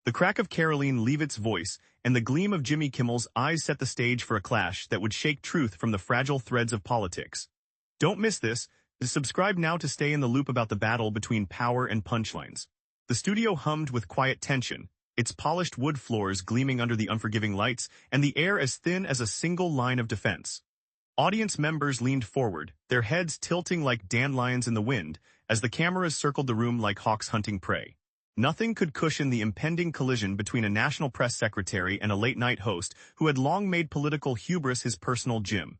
The crack of Karoline Leavitt's voice and the gleam of Jimmy Kimmel's eyes set the stage for a clash that would shake truth from the fragile threads of politics. Don't miss this. Subscribe now to stay in the loop about the battle between power and punchlines. The studio hummed with quiet tension, its polished wood floors gleaming under the unforgiving lights, and the air as thin as a single line of defense. Audience members leaned forward, their heads tilting like dandelions in the wind, as the cameras circled the room like hawks hunting prey. Nothing could cushion the impending collision between a national press secretary and a late-night host who had long made political hubris his personal gym.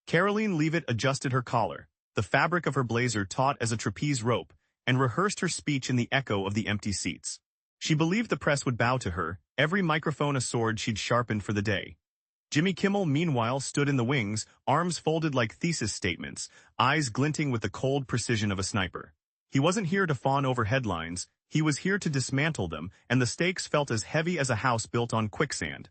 Karoline Leavitt adjusted her collar, the fabric of her blazer taut as a trapeze rope, and rehearsed her speech in the echo of the empty seats. She believed the press would bow to her, every microphone a sword she'd sharpened for the day. Jimmy Kimmel, meanwhile, stood in the wings, arms folded like thesis statements, eyes glinting with the cold precision of a sniper. He wasn't here to fawn over headlines, he was here to dismantle them, and the stakes felt as heavy as a house built on quicksand.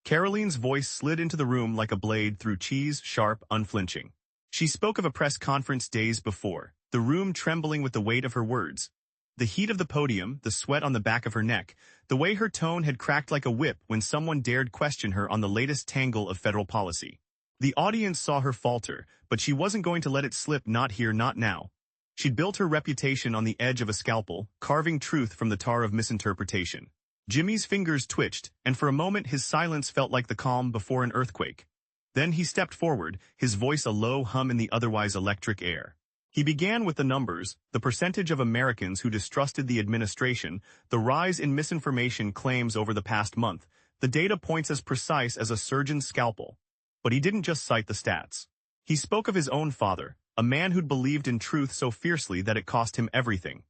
Karoline's voice slid into the room like a blade through cheese, sharp, unflinching. She spoke of a press conference days before, the room trembling with the weight of her words. The heat of the podium, the sweat on the back of her neck, the way her tone had cracked like a whip when someone dared question her on the latest tangle of federal policy. The audience saw her falter, but she wasn't going to let it slip, not here, not now. She'd built her reputation on the edge of a scalpel, carving truth from the tar of misinterpretation. Jimmy's fingers twitched, and for a moment his silence felt like the calm before an earthquake. Then he stepped forward, his voice a low hum in the otherwise electric air. He began with the numbers, the percentage of Americans who distrusted the administration, the rise in misinformation claims over the past month. The data points as precise as a surgeon's scalpel. But he didn't just cite the stats. He spoke of his own father, a man who'd believed in truth so fiercely that it cost him everything.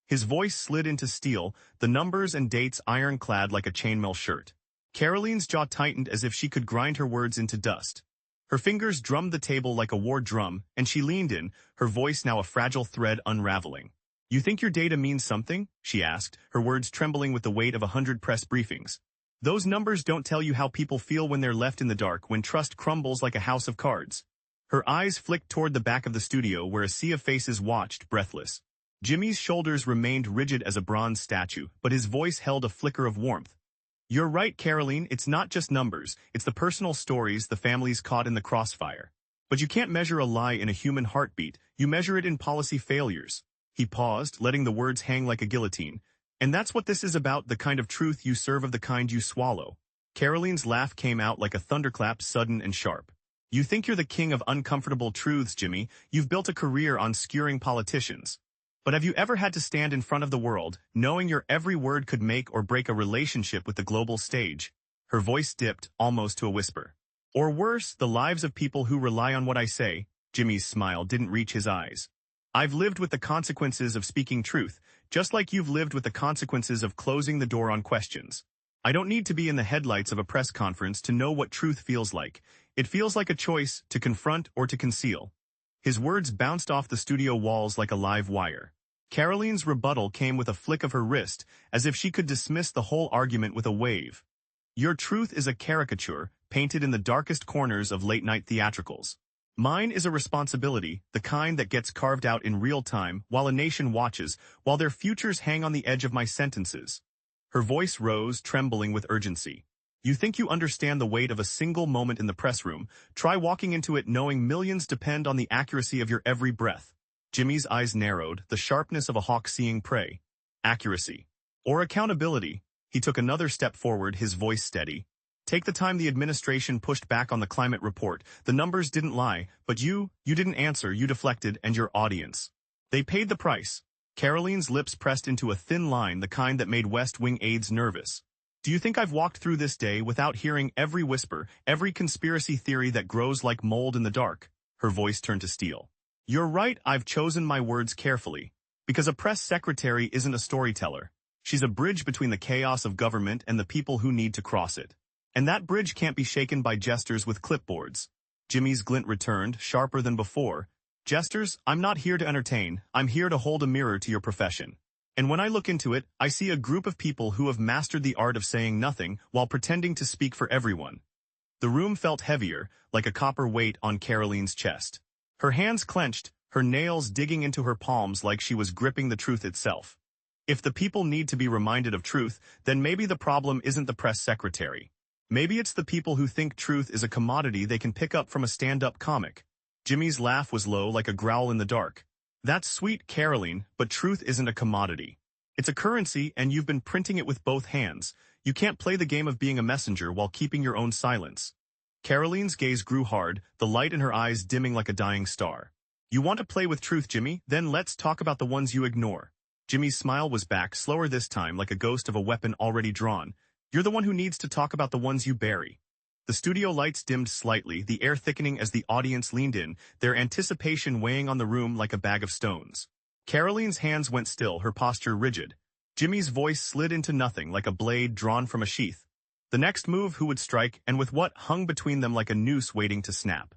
His voice slid into steel, the numbers and dates ironclad like a chainmail shirt. Karoline's jaw tightened as if she could grind her words into dust. Her fingers drummed the table like a war drum, and she leaned in, her voice now a fragile thread unraveling. "You think your data means something?" she asked, her words trembling with the weight of 100 press briefings. "Those numbers don't tell you how people feel when they're left in the dark, when trust crumbles like a house of cards." Her eyes flicked toward the back of the studio where a sea of faces watched, breathless. Jimmy's shoulders remained rigid as a bronze statue, but his voice held a flicker of warmth. "You're right, Karoline, it's not just numbers, it's the personal stories, the families caught in the crossfire. But you can't measure a lie in a human heartbeat, you measure it in policy failures." He paused, letting the words hang like a guillotine. "And that's what this is about, the kind of truth you serve of the kind you swallow." Karoline's laugh came out like a thunderclap, sudden and sharp. "You think you're the king of uncomfortable truths, Jimmy. You've built a career on skewering politicians. But have you ever had to stand in front of the world, knowing your every word could make or break a relationship with the global stage?" Her voice dipped, almost to a whisper. "Or worse, the lives of people who rely on what I say." Jimmy's smile didn't reach his eyes. "I've lived with the consequences of speaking truth, just like you've lived with the consequences of closing the door on questions. I don't need to be in the headlights of a press conference to know what truth feels like. It feels like a choice, to confront or to conceal." His words bounced off the studio walls like a live wire. Karoline's rebuttal came with a flick of her wrist, as if she could dismiss the whole argument with a wave. "Your truth is a caricature, painted in the darkest corners of late-night theatricals. Mine is a responsibility, the kind that gets carved out in real time, while a nation watches, while their futures hang on the edge of my sentences." Her voice rose, trembling with urgency. "You think you understand the weight of a single moment in the press room? Try walking into it knowing millions depend on the accuracy of your every breath." Jimmy's eyes narrowed, the sharpness of a hawk seeing prey. "Accuracy. Or accountability." He took another step forward, his voice steady. "Take the time the administration pushed back on the climate report. The numbers didn't lie, but you didn't answer, you deflected, and your audience. They paid the price." Karoline's lips pressed into a thin line, the kind that made West Wing aides nervous. "Do you think I've walked through this day without hearing every whisper, every conspiracy theory that grows like mold in the dark?" Her voice turned to steel. "You're right, I've chosen my words carefully. Because a press secretary isn't a storyteller. She's a bridge between the chaos of government and the people who need to cross it. And that bridge can't be shaken by jesters with clipboards." Jimmy's glint returned, sharper than before. "Jesters, I'm not here to entertain, I'm here to hold a mirror to your profession. And when I look into it, I see a group of people who have mastered the art of saying nothing while pretending to speak for everyone." The room felt heavier, like a copper weight on Karoline's chest. Her hands clenched, her nails digging into her palms like she was gripping the truth itself. If the people need to be reminded of truth, then maybe the problem isn't the press secretary. Maybe it's the people who think truth is a commodity they can pick up from a stand-up comic. Jimmy's laugh was low like a growl in the dark. That's sweet, Karoline, but truth isn't a commodity. It's a currency and you've been printing it with both hands. You can't play the game of being a messenger while keeping your own silence. Karoline's gaze grew hard, the light in her eyes dimming like a dying star. You want to play with truth, Jimmy? Then let's talk about the ones you ignore. Jimmy's smile was back, slower this time, like a ghost of a weapon already drawn. You're the one who needs to talk about the ones you bury. The studio lights dimmed slightly, the air thickening as the audience leaned in, their anticipation weighing on the room like a bag of stones. Karoline's hands went still, her posture rigid. Jimmy's voice slid into nothing, like a blade drawn from a sheath. The next move, who would strike, and with what hung between them like a noose waiting to snap.